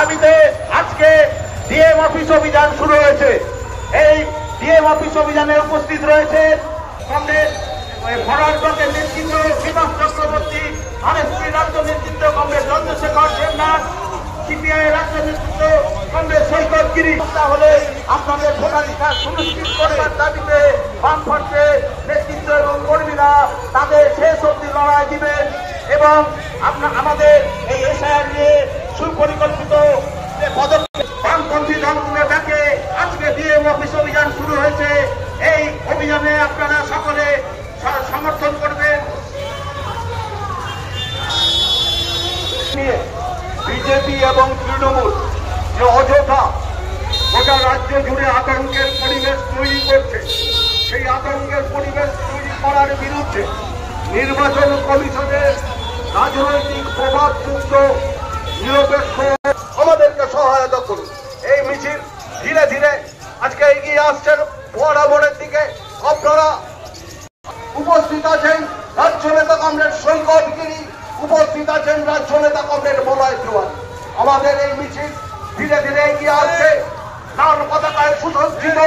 দাবিতে আজকে DM office অভিযান শুরু হয়েছে। এই ডিএম অফিস অভিযানে উপস্থিত রয়েছে কংগ্রেস ফরওয়ার্ড ব্লকের নেতৃত্ব বিকাশ চক্রবর্তী, আরএসপি রাজ্য নেতৃত্ব কংগ্রেস চন্দ্রশেখর দেবনাথ, সিপিআই রাজ্য নেতৃত্ব কংগ্রেস সৈকত গিরি। তাহলে আপনাদের ভোটাধিকার সুনিশ্চিত করবার দাবিতে বামফ্রন্টের নেতৃত্ব এবং কর্মীরা তাদের শেষ অবধি লড়াই দিবেন এবং আমাদের এই এসআইআর নিয়ে সুপরিকল্পিত পদক্ষেপ বামপন্থী দলগুলো ডাকে আজকে ডিএম অফিস অভিযান শুরু হয়েছে। এই অভিযানে আপনারা সকলে সমর্থন করবেন। বিজেপি এবং তৃণমূল যে অযথা গোটা রাজ্য জুড়ে আতঙ্কের পরিবেশ তৈরি করছে, সেই আতঙ্কের পরিবেশ তৈরি করার বিরুদ্ধে নির্বাচন কমিশনের রাজনৈতিক প্রভাবযুক্ত নিরপেক্ষ আমাদেরকে সহায়তা করুন। এই মিছিল ধীরে ধীরে আজকে এগিয়ে আসছেন বরাবরের দিকে। আপনারা উপস্থিত আছেন রাজ্য নেতা কমরেড সৈকত গিরি, উপস্থিত আছেন রাজ্য নেতা কমরেড মলয় তিওয়ারি। আমাদের এই মিছিল ধীরে ধীরে এগিয়ে আসছে লাল পতাকায় সুসজ্জিত